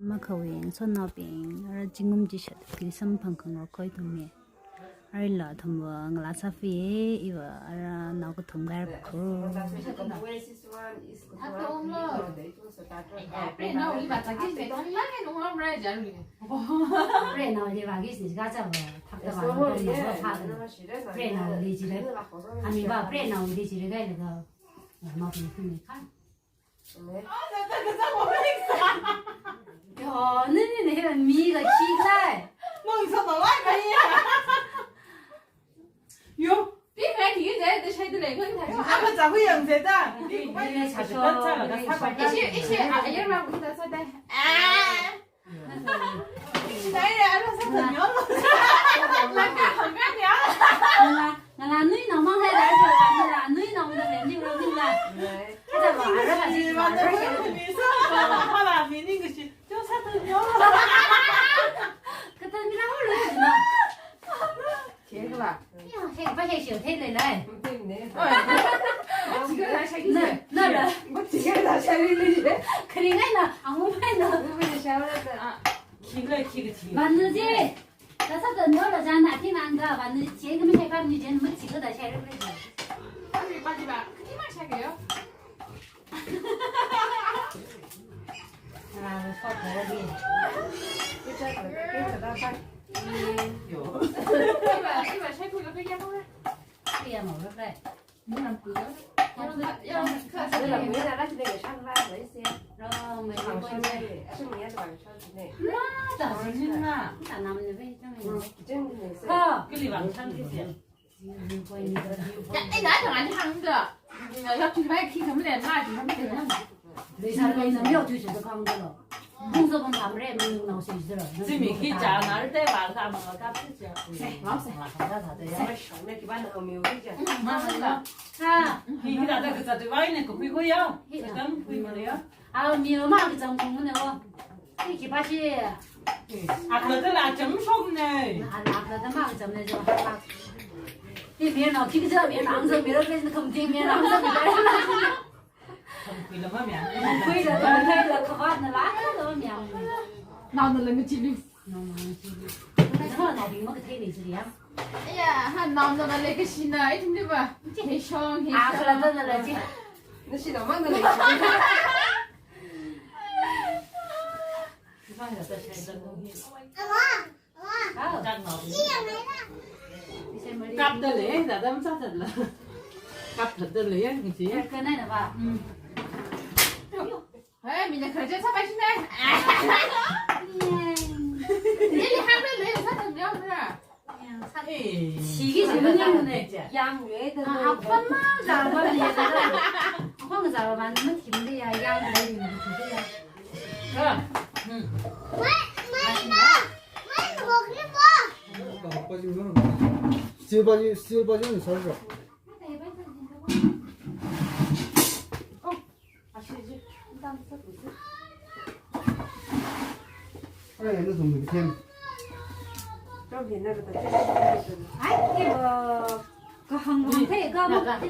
mà khẩu hình số nào biển rồi chính ngâm chỉ sợ cái sâm phẳng không có coi thùng mẹ rồi là thùng ngã sa phi ý vợ nào có thùng gai khô Pre nào đi vào cái gì đó lát cái đúng không re giờ rồi. Pre nào đi vào cái gì cả chắc là thắp cái vào cái gì đó thắp pre nào đi chỉ đấy anh mình bảo pre nào đi chỉ đấy cái là mà mình không khác 야, 너네 내가 미가 키다. Nó sao tao lát cái gì à? Yo, biết cái thì cái để xây từ này cái này. À, mà sao bây giờ thế ta? 이게 자셔. ít xe à, giờ mà cũng ta sao đây? À. Đấy là nó sao thật nhớ luôn. Là cả thằng khác nhớ. là núi nào mang hay đấy rồi là núi nào mà để như là cái là bảo rất là gì mà rất là Mà là mình đi cái gì? Cho sao thật nhớ. cái tên mình đâu rồi nữa. Thế các bạn. Thế phải hay sửa thế này này. Chỉ cái là xây cái gì? Nó là Mất chỉ cái là xây cái gì? cái này là không phải là Bây giờ sao đây? 키가 키가 지. 맞는지. 나 사도 너를 잘 나티 난가 맞는 지금 해 가면 이제 뭐 지금 다 잘 그러지. 빨리 빨리 봐. 크기만 차게요. 아, 서 더디. Cái chơi ở cái người ta xanh. Cái bà xây khui cái giang không đấy? 그야 뭐 그래. Muốn làm cửa. Đây là nghĩa là đó chỉ để sang ra lấy xe. 그럼 뭐 Bằng 이거 sang 이제 đây, sang nghĩa là bằng sang thế này. 정신나. 다 남는 왜 있잖아요. Trên này xe. 어. 끌리 왕창 끼지. 이거 이거. Cái đá thằng anh thằng được. Nó chỉ phải khi không lên lại thì không thể làm. 내 살고 몇 주시도 강들어. 홍서본 밤에 문 나오시 있더라. 지미 기자 나를 때 말가 뭐 깝치지. Ngó xe. 다 돼. Nó sống này cái ban ở miêu đi chứ. 맞다. 아, 기기라다 그 자도 와이네 그 피고요. 잠깐 피고요. 아 미어마게 좀 공문에 와. 이 기바시. 아 그들 아좀 속네. 안 아까도 막 좀내 좀 하라. 이 미어나 기기자 미어나 항상 미어 그래서 검증 미어나 항상 미어. 그러면 안 Quy là tôi thấy là có bạn là lá đó rồi mèo. Nào là người chị đi. Nó mà chị. Nó là bị mất cái thế này gì á? Ây da, hắn nằm rồi lấy cái xin này thì đi vào. Hết xong, hết À, xong. cái là tôi là chị. Nó xin nó mang nó lấy cái xin. 주방에 갖다 잘 넣는 Ờ. 짠 넣어. Đi xem mới đi. cặp tới lấy là đâm sát thật là cặp thật tới lấy cái gì Cái này là bà. Ê, mình là khởi chân sắp bay xin đây. Thế thì hai bên lấy là sát thần nhau nữa. 지기 재밌네. Giang Nguyễn tên 아, 아빠만 잡아봐. 얘들아. 황 잡아봐. 너무 힘들야. 양 내리는 거 주세요. 빠지면 쇠 빠지면 살죠. cái này nó dùng được thêm. Trong hiện nay người ta Ai, cái bờ có hồng thế có một cái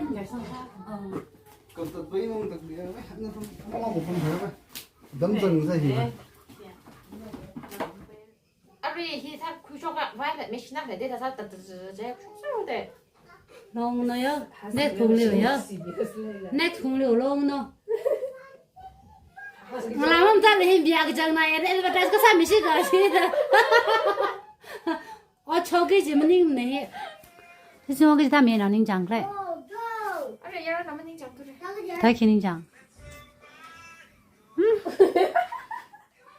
Còn tập với nó tập địa nó không một phần thế mà đấm dần ra gì. 아리 히사 쿠쇼가 와이드 메시나 레데 다사 따뜻제 쿠쇼데. long nữa nét thùng liều nhá nét thùng liều long nữa làm không ta thì bia cái chân này để bắt cái sao mình sẽ cái gì đó ở chỗ cái gì mà nín này thế sao cái ta miền nào nín chẳng vậy 아리 야라 남은 닝 장도래. thấy khi nín chẳng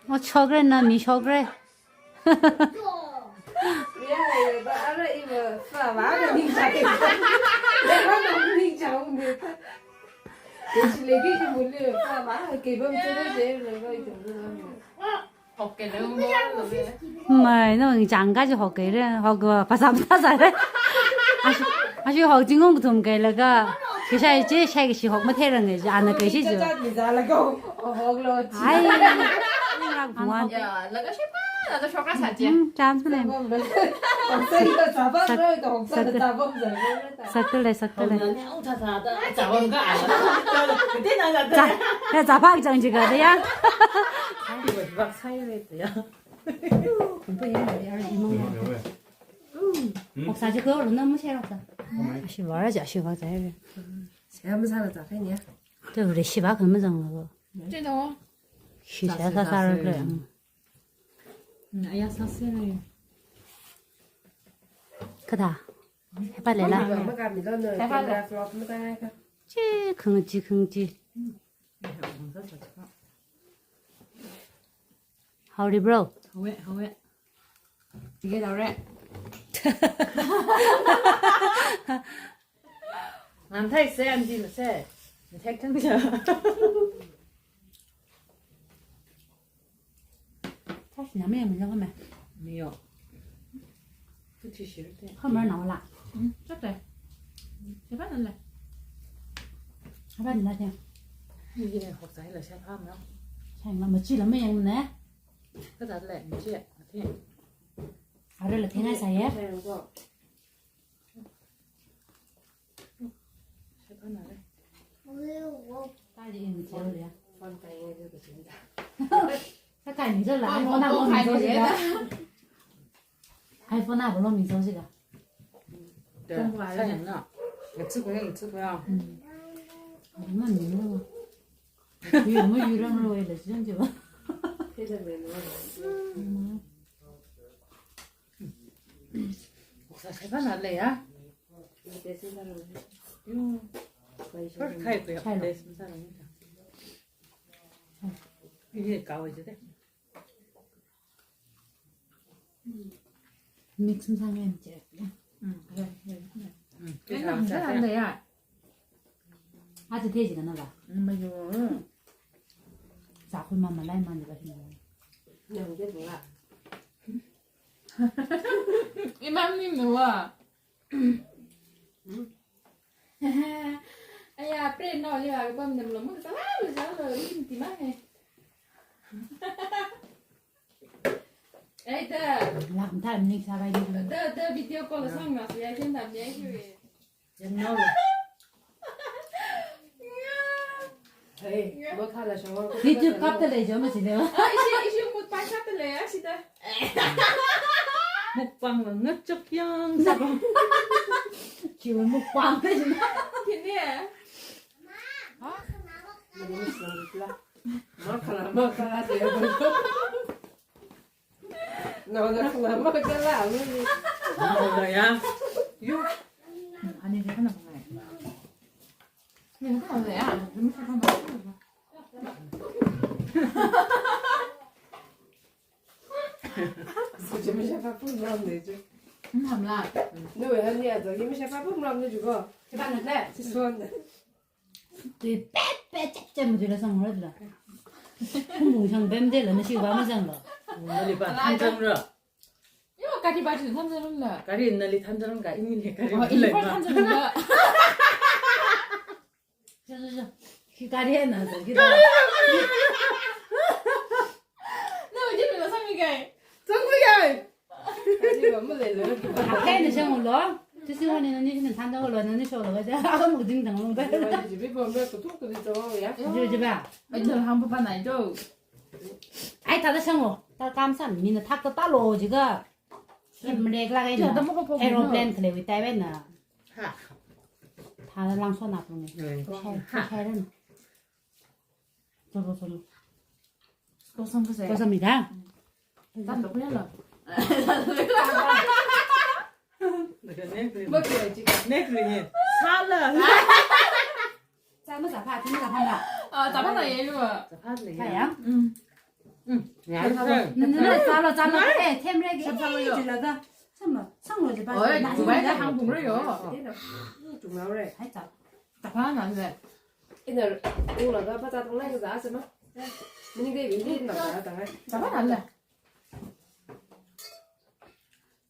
ở chỗ cái nào mi chỗ cái Mía này bà ra im phà vá được 닝 장이. 내가 너무 닝 장은 돼. 대신 내게 좀 몰려. phà vá cái bơm cho nó dễ rồi coi thử. 어깨 너무 mà nó chẳng cái gì học cái đấy học cái phát âm ta giải 아주 học tiếng Anh cũng cái là cái sai chứ sai cái gì học mất hết rồi người ăn cái gì chứ Cha cha thì ra là câu học lo. ai là cũng ăn 야, 내가 셰프 나도 쇼가 사지. 잠시만. 없으니까 잡아들어니까 없어도 잡아보자. 섞을래, 섞을래. ông thật thật chào ông cái ảnh thế nào là 자, 야, 자박 정지거든요. vặt say lên thì 목사지 그걸로 너무 싫었어. 시 말하자, 시바 잘. 한번 살았다, 그냥. 저 우리 시바 그만 정하고. 这种 시샤사 살을 그래. ai sao xưa 그다. 해발래라. mới cầm thì lên rồi. Cầm ra flop mới tay cơ. 찌, 긍지. Howdy bro. không biết 이게 나래. làm thay xe ăn gì là xe thay trắng chờ 사실 남의 문제가 뭐? nhiều cứ chỉ xíu thế 헐말 나올라. Chắc rồi. Sẽ bắt lên này. 해발이 나지. như thế này học giải là xe pháp nữa 자기가 뭐 찌를 뭐 양네. cứ đặt lệ như thế thế 알을 태날 사이에. Xem có. xe pháp nào đây 딸이 이미 제로야. Con tay nghe được chính ra. 색깔 미절라. 아이폰 하고 뭐 미소지가. 아이폰 하고 미소지가. không phải sao nhận nọ người吃不要 얼마나 미노. 왜 뭐 유랑으로 해 되지 좀. Thế là mình nói. học giải xe pháp nào lệ á Để xin ra rồi. Quay cho first mình. khai của học đây sao là như thế như thế cao rồi chứ đấy 믹스 상에 이제. cái Cái nào làm sẽ rất là đấy à. 아주 되지가 나가. mà dù 자꾸만 말라이만 내가 했네. Nhầm cái gì ạ? 이맘님 누워. Ai à, prendo đi vào con nhầm lắm cái lá rồi sao rồi đi tìm mắt này. Ê tơ, làm thay mình sao vậy? tơ video call là xong rồi vậy trên làm vậy chứ. dân nhau rồi Ê, bữa khai là sao? 뒤쪽 값들 좀 지내요. À, ishi một bài khác tên là gì ta? mục bằng là ngất chốc nhang sao không 기분 못 꽝. Thì nè. Nó khai thì nó không mất cái lão luôn đi. rồi à 아니 내가 나 봐요. Mình không phải à? Mình không phải. Sao chứ mình sẽ phát phúc lòng để chứ. Không làm lại. Nếu vậy hơn nhà rồi mình sẽ phát phúc lòng để chứ có. Cái bạn này đấy. Chứ xuân này. 그 빼빼 짭짭 들어서 뭐라더라. 홍봉상 뱀들은 시고 아무 상도. nó đi bạn tham dân rồi Nhưng mà cái thì bà chỉ tham gia luôn là. cái gì nó đi tham dân cái như này cái gì Ờ, nó ý lên phải mà tham gia luôn là. 저저저 기다리에 나서 기다려. Nó mà giúp mình là sao mình gầy? Xong rồi rồi. Đi vào mới lên nữa. 앞에는 생물로. 저 시원에는 이제는 산다고 그러는데 쇼로 가자. 아무 무슨 당은 봐. Chỉ biết vào mẹ của thuốc của đi cho vậy. 저저 봐. Bây giờ không có này đâu. 아이 다들 생물. 딸 감산 미는 탁도 딸로 지가. 힘내라가 Chờ tao 있나. mới có phục 에로플랜 그래 위 따위나. hạ 다 랑소 나쁘네. rồi 샤샤는. 저거 저거. Có xong cái gì? 감사합니다. Tao đâu có nhớ là. được cái nét rồi Mất cười chị. nét rồi nhỉ sao là 짬은 잡아, 짬은 잡아. Ờ, tao bắt đầu vậy luôn à. sẽ phát liền 가야? nhá thôi 너는 잘라 잘라 해. 템레기 줄라가. 참아. 상로지 봐. Ôi, tụi bé ra hàng vùng đó rồi. Thế nào? Trùng máu rồi. 살짝. Tập hóa là gì? Cái nào u là cái bắt ra thằng này cái giá xem á. Mình cái bị đi nào giá thằng này. Tập hóa là gì?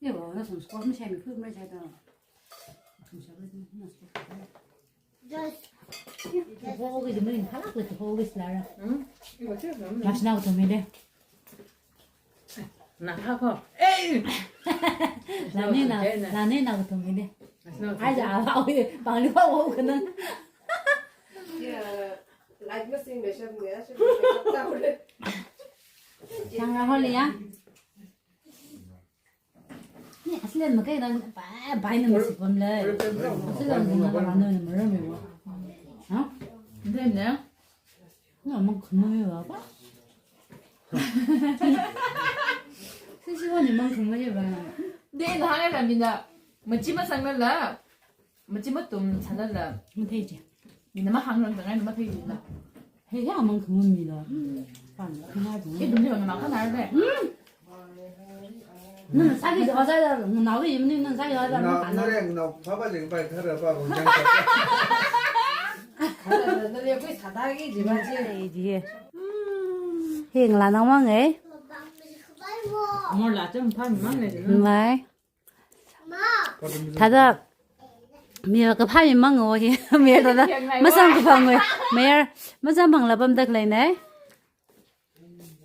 이거 나 좀 소금 셈이 흠을 제가. 호흡이 좀 머리 하나 그랬지 호흡이 슬라라. ừ nhưng mà trước rồi mình 맛이 나고 좀 이래. 나 하고 에이 나네 나고 동이네. 아자 아우이 방리와 오고 그는 lại nó xin để xem nữa xem để tao lên 장라 홀리야. 니 아슬렌 뭐 그냥 바이는 모습 본래. 아슬렌 뭐 나는 뭐라며 와. 어? 됐네 너 엄마 건너에 와 봐. 스시원이 만 건너에 봐. Đi nó hai là mình là mình chỉ mất sang là mình chỉ mất tụm thành là 뭐 되지. mình nó mất hàng lần từng ngày nó mất thì gì là 해야 만 건너입니다. 그나죠. cái đúng rồi mà có nào đấy 너는 싸게 어자다 나도 입는 싸게 어자다 나 안 나. 노래 나 봐봐지 빨리 들어봐 공장 nó liên quan thả tay cái gì mà chứ 이지. hiện là nóng măng ấy. 몰라 좀 파미만 내지 Vậy. Thật ra mẹ cái phải mang ngồi thì mẹ đó mất sang cái phòng người mẹ mất sang bằng là bấm tắc lại này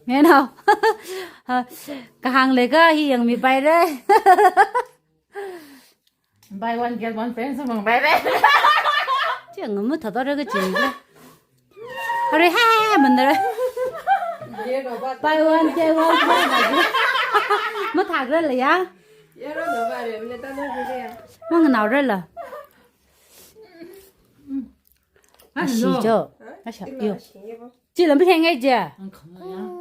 nghe nào cái hàng này cái hiện mi bay đấy buy one get one friend xong rồi bay đấy chứ ngấm mất thật đó cái chuyện đấy rồi ha mình rồi kia nó bắt bay one chơi mất thạc rồi là á kia nó bắt để người ta nói cái gì mất cái nào rồi là 아 시죠 hả 아, 셔, Tức là yêu. chỉ như vậy chỉ là biết nghe chưa 안 커요